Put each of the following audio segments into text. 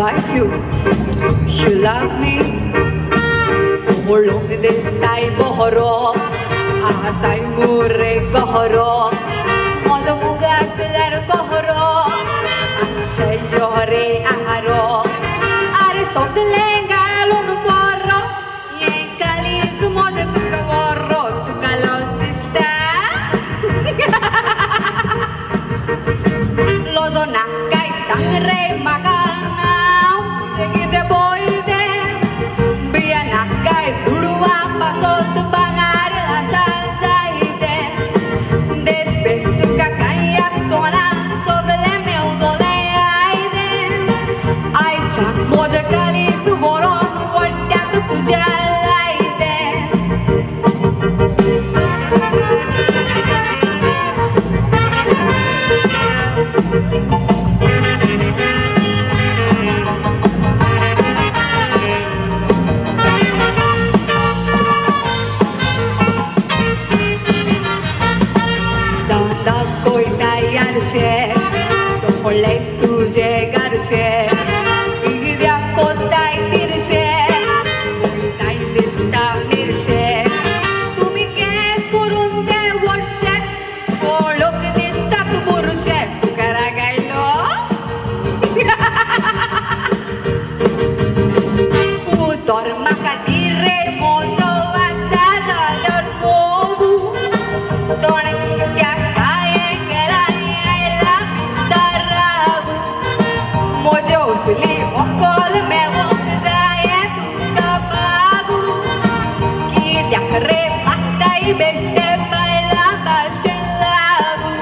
like you. You love me. Holong destai bohoro, asai mure kohoro, mojo muga segar kohoro, asai yore aharo, are sogle galon porro, ye kali sumojo tukavoro, tukalos dista. Lozo nakai sangre makana, segide boide, biar nakai dua pasot bangar asal zaide, después tu kakaya sona sogle meu dole aide, ai chan moja kali tu boron wadyak tuja laide. Oleh tuje garse, igya kotai dirse, kotai dista mirse. Tumi kes kurunte worse, olok dista tu burse, tu karagailo. Utor makadire mozo asadalor modu, dona kya kaye kelaya mistaragu, mojo usli okol me okzaye tu kabagu, ki diakre matai beste baila baselagu.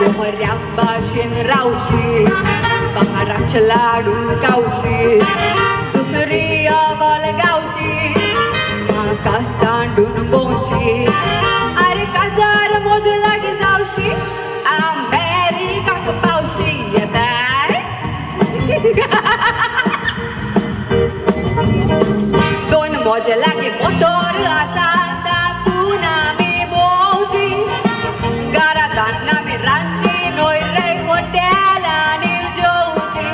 Bohram bashin raushi, pangarap celadu kaushi, dusri agol gaushi, maka sandun boshi, are kazar moj lagi zaushi, Amerika ke paushi, ya dai. Don moj lagi motor asanda tu nami boji, garatan nami ranchi noi rei hotel ani joji,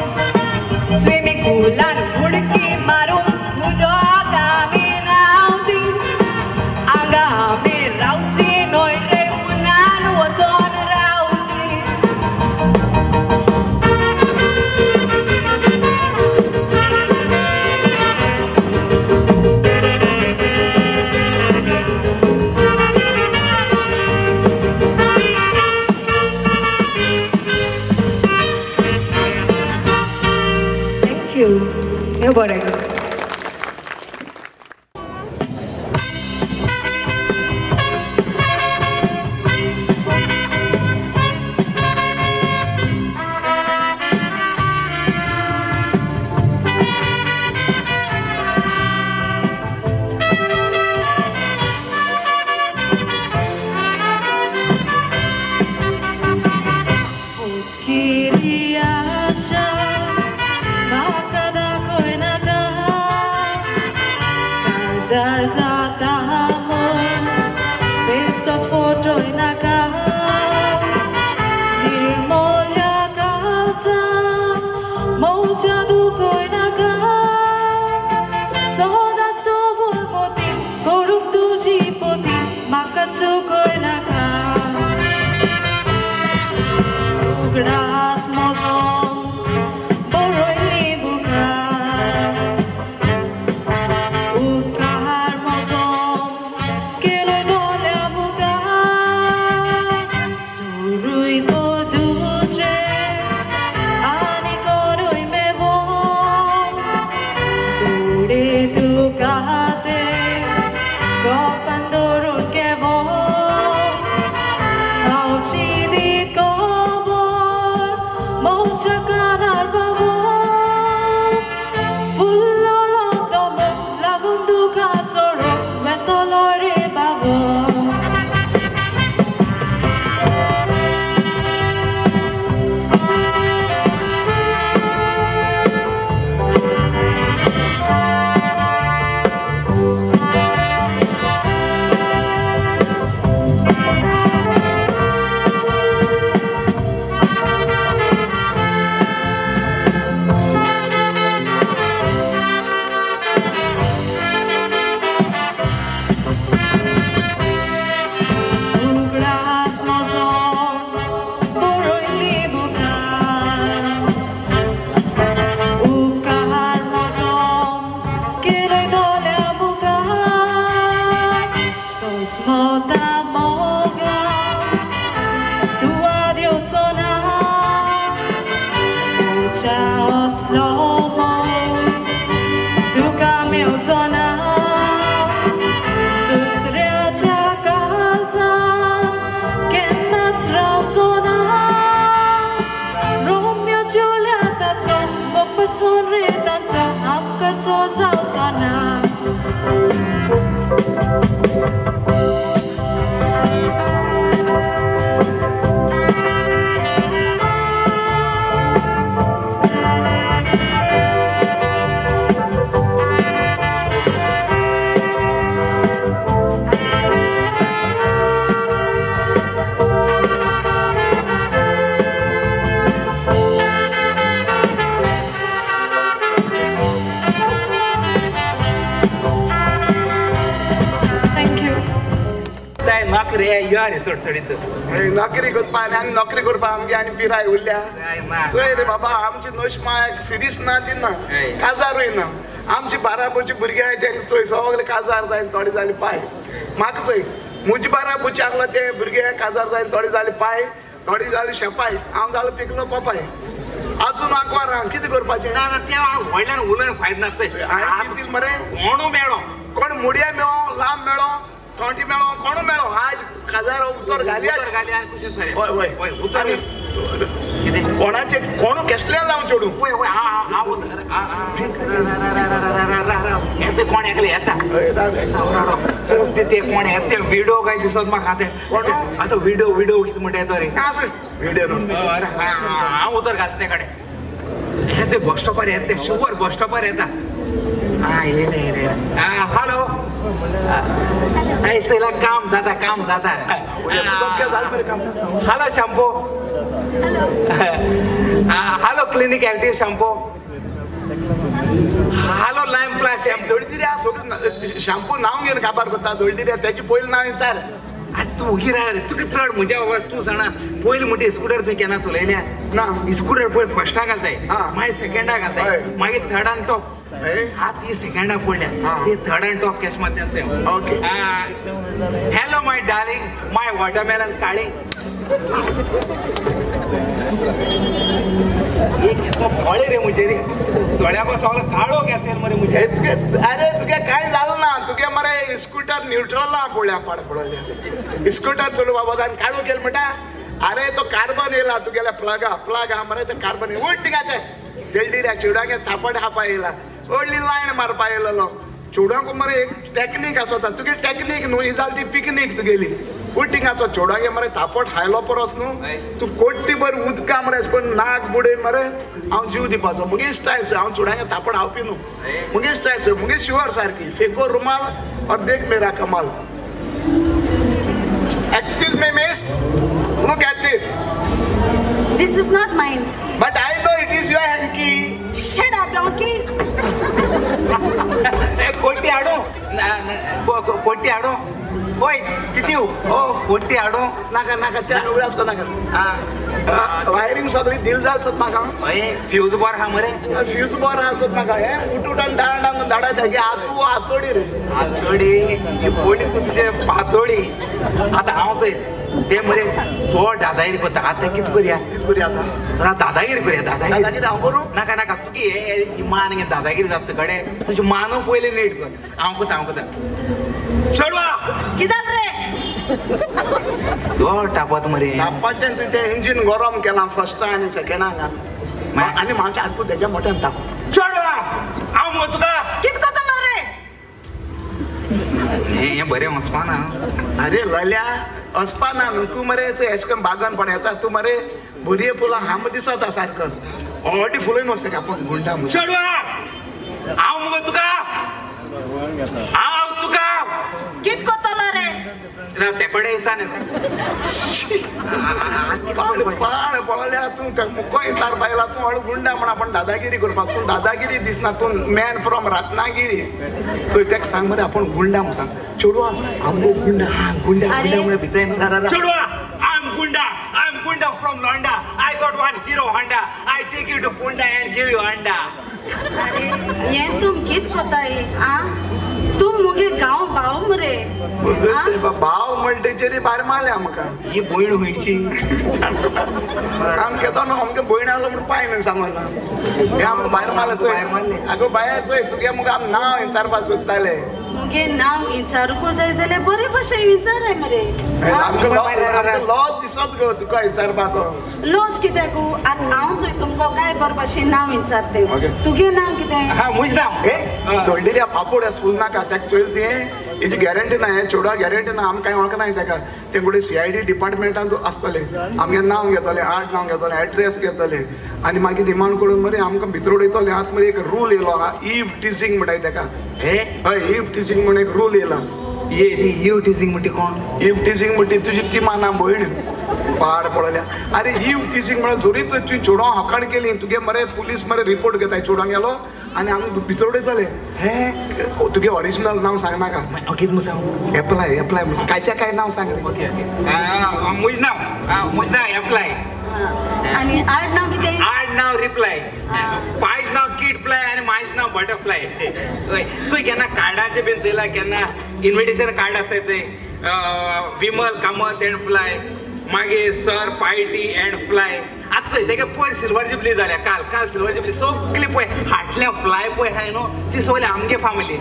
swimming pool an udki marum udo kami nauji, anga mi rauji noi rei munan waton rauji. Thank you. Ya boleh. Szkoda mogę tu adiocona Mucha oslomo tu kamiocona Dusria czakalca Kiena traucona Romeo Julieta co Bokpa sonrita co Apka so zaucona नोकरी यार सडसडीत नोकरी करपा आनी नोकरी करपा आमगे आनी पिराय उरल्या चोय रे बाबा आमची नोशमाक सिरीस ना ती ना काजारूय ना आमची 12 वर्षी भुरगे आहाय ते चोय सगळे काजार जायन थोडी जाली पाय म्हाका चोय म्हजी 12 वर्षी आसला ते भुरगे काजार जायन थोडी जाली पाय थोडी जाली शेपाय हांव जालो पिकलो पोपाय अजून आंकवार कितें करपाचें ना ते व्हडल्यान उलोवन फायदो ना चोय हांवें चिंतील मरे कोणू मेळो कोण मुडया मेळो लांब मेळो थोंटी मेळो कोणू मेळो आज काजार उतर घाली घाली आनी कुशें सरे होय होय होय उतर कितें कोणाचे कोणू केसले जावं चेडू होय होय हांव हेचे कोण एकले येता ते कोण येता ते विडो काय दिसत म्हाका आतां आतां विडो कितें म्हणटा येतो रे व्हिडिओ हांव उतर घालता ते कडेन हेचे बस स्टॉपार येता ते शुवर बस स्टॉपार येता येले हॅलो चला काम जाता hello shampoo hello clinic active shampoo hello लायम प्लस शॅम्पू दोडदिऱ्या सोडून शॅम्पू नाव घेवन काबार करता दोडदिऱ्या त्याची पयलीं नाव विचार तू गिरा रे तुका चड म्हणजे तू जाणा पयलीं म्हणटा स्कूटर तुवें केन्ना चलयल्या ना स्कूटर पयलीं फर्स्टा घालताय मागीर सेकंडा घालताय मागीर थर्डान टॉप ती सेकंडा पडल्या ती थर्ड अँड टॉप कॅश मारते ओके हॅलो माय डार्लिंग माय वॉटरमेलन काळी फळे रे मुझे रे दोळ्याको सगळो काळो गॅसेल मरे मुझे अरे तुगे काय जालें ना तुगे मरे स्कूटर न्यूट्रल ना पडल्या पडल्या स्कूटर चलू बाबा आनी काळू केल म्हणटा अरे तो कार्बन येयला तुगेल्या प्लग आहा मरे ते कार्बन उठ तिगाचे देलडिऱ्या चेडवांगे थापट हापा येयला व्हडली लायन मारपा येयलो चेडवांक मरे एक टॅक्नीक आसता तुगे टॅक्नीक न्हू ही जाली ती पिकनीक तुगेली उटिंगाचो चेडवांगे मरे थापट हायलो परस न्हू तूं कोट्टी भर उदका मरे अशें करून नाक बुडय मरे हांव जीव दिवपाचो मुगे स्टायल चोय हांव चेडवांगे थापट हावपी न्हू मुगे स्टायल चोय मुगे शुअर सारकी फेको रुमाल और देख मेरा कमाल Excuse me, miss. Look at this. This is not mine. But I know it is your hanky. Shut up, donkey. कोटी हाडू कोटी हाडू ओय किती कोटी हाडू नाका नाका त्या नवऱ्या आसको नाका वायरींग सगळी दिल जालसत म्हाका फ्यूज बोर हा मरे फ्यूज बोर आसत म्हाका हे उठून डांग धाडायचे गे आतू आतोडी रे आतोडी ही बोली तू तुजे पातोडी आता हांव चोय ते मरे चोड दादागिरी करता आतां कितें करया आता दादागिरी करया दादागिरी हांव करूं नाका नाका तुगे हे मान गे दादागिरी जाता कडे तुजी मानू पयलीं नीट कर हांव कोता चेडवा कित्याक रे चोड टापत मरे तापपाचें तुवें तें इंजीन गरम केलां फर्स्टा आनी सेकंडाक आनी म्हाज्या आतू तेज्या मोठ्यान ताप चेडवा हांव मग तुका कितें कोत्ता रे हें बरें वचपाना अरे लल्या वचपाना न्हू तूं मरे एश करून बागान पडयता तूं मरे बरये फुलां हांब दिसता सारको ऑलरेडी फुलून वचता आपूण गुंडा चेडवा हांव मगो तुका हांव तुका कितें कोत्तलो रे ते कडेन विचार पाण पळयल्या तूं मुको इचार पायला तूं हळू गुंडा म्हणा पण दादागिरी करपाक तूं दादागिरी दिसना तूं मॅन फ्रॉम रत्नागिरी सो तेका सांग मरे आपूण गुंडा म्हूण सांग चेडवा आमगो गुंडा गुंडा गुंडा म्हण भितर चेडवा I am gunda from londa I got one Hero Honda I take you to kunda and give you anda अरे ये तुम कित कोताय आ तुम मुगे गांव भाव मरे भाव म्हणटेचेरी भायर मारल्या आमकां ही भयण खंयची आमकां तो न्हू आमकां भयण आलो म्हणून पांय न्हू सांगला हे आमकां भायर मारले आगो बाया चोय तुगे मुगे आम नांव विचारपा सोदताले मुगे नांव विचारूंक जाय जाल्यार बरे भशेन विचाराय मरे आमकां लॉज दिसत गो तुका विचारपाक लॉस कित्याक आतां हांव जंय तुमकां काय बरे भशेन नांव विचारते तुगे नांव कितें हा म्हजें नांव ए दोडलेल्या पापोड फूल नाका ताका चोयल तें हेजी गॅरंटी ना हे चेडवा गॅरंटी ना आमकां कांय वळखनाय ताका ते फुडें CID डिपार्टमेंटान आसतले आमगे नांव घेतले आड नांव घेतले एड्रेस घेतले आनी मागीर डिमांड करून मरे आमकां भितर उडयतले आतां मरे एक रूल येयलो आहा ईव टिजींग म्हणटाय ताका हे हय ईव टिजींग म्हणून एक रूल येयला यू टिजींग म्हणटी कोण ईव टिजींग म्हणटी तुजी ती माना भयण पाड पडल्या अरे ईव टिजींग म्हणून जोरी तुजी चेडवा हकाड केली तुगे मरे पुलीस मरे रिपोर्ट घेताय चेडवांक गेलो आनी आमी भितर उडयतले हे तुगे ओरिजिनल नांव सांगनाका कितें म्हूण सांगू एप्लाय कायच्या काय नांव सांग रे म्हजें नांव एप्लाय आनी आड नांव कितें आड नांव रिप्लाय पायज नांव किड प्लाय आनी म्हाजें नांव बटरफ्लाय तुवें केन्ना कार्डाचें बीन चोयलां केन्ना इन्विटेशन कार्ड आसताय थंय विमल कामत एंड फ्लाय मागीर सर पार्टी एंड फ्लाय आतां चोय तेगे पयर सिल्वर जुबली जाल्या काल सिल्वर जुबली सगळी पळय हाटले फ्लाय पळय हाय न्हू ती सगळी आमगे फामिली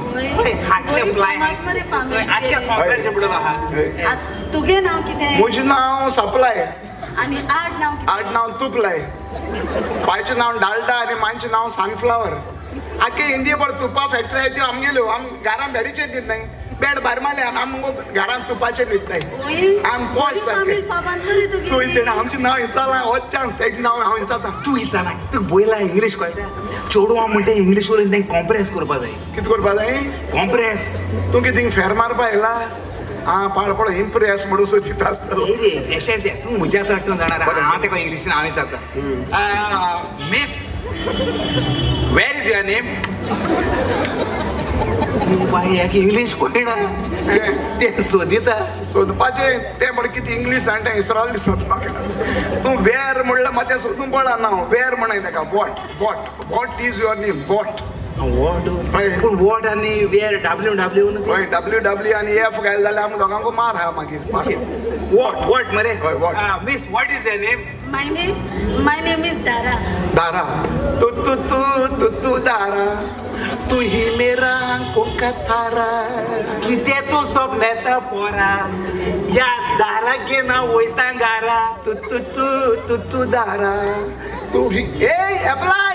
हाटले फ्लाय आख्या संवसाराचें बुडोन आहा तुगे नांव कितें म्हजें नांव सप्लाय आनी आड नांव आड नांव तुपलाय बायचें नांव डालडा आनी मांचें नांव सनफ्लावर आख्खे हिंदी बरो तुपा फॅक्टरी आहाय त्यो आमगेल्यो आम घरान बेडीचेर दीत नाय बेड भायर मारले आनी आम घरान तुपाचेर न्हिदताय आम पॉश सारके चोय तेणें आमचें नांव विचारलां हो चान्स तेजें नांव हांव विचारता तूं विचारना तुका बोयला इंग्लीश कळटा चेडवा म्हणटा इंग्लीश उलयन तेंका कॉम्प्रेस करपा जाय कितें करपा जाय कॉम्प्रेस तूं कितें थिंग फेर मारपा येयला पाड पड इम्प्रेस म्हणून सो दिता आसतलो तूं म्हज्या चड जाणार हांव तेका इंग्लिशीन हांव विचारता miss where is your name बाय याक इंग्लीश कळना ते सोदिता सोदपाचें तें म्हण कितें इंग्लीश सांगता इसरायल दिसत म्हाका तूं वेर म्हणल्यार म्हाका तें सोदूंक पडा ना वेर म्हणाय ताका what is your name what पूण वॉट आनी वेर WW हय WW आनी F घायल जाल्यार आमी दोगांकू मार आहा मागीर वॉट मरे miss what is your name my name is दारा दारा तू दारा तू ही मेरा कोका थारा कितें तूं सोपनेता पोरा या दाराक घे ना वयता गारा तू दारा तू ही एप्लाय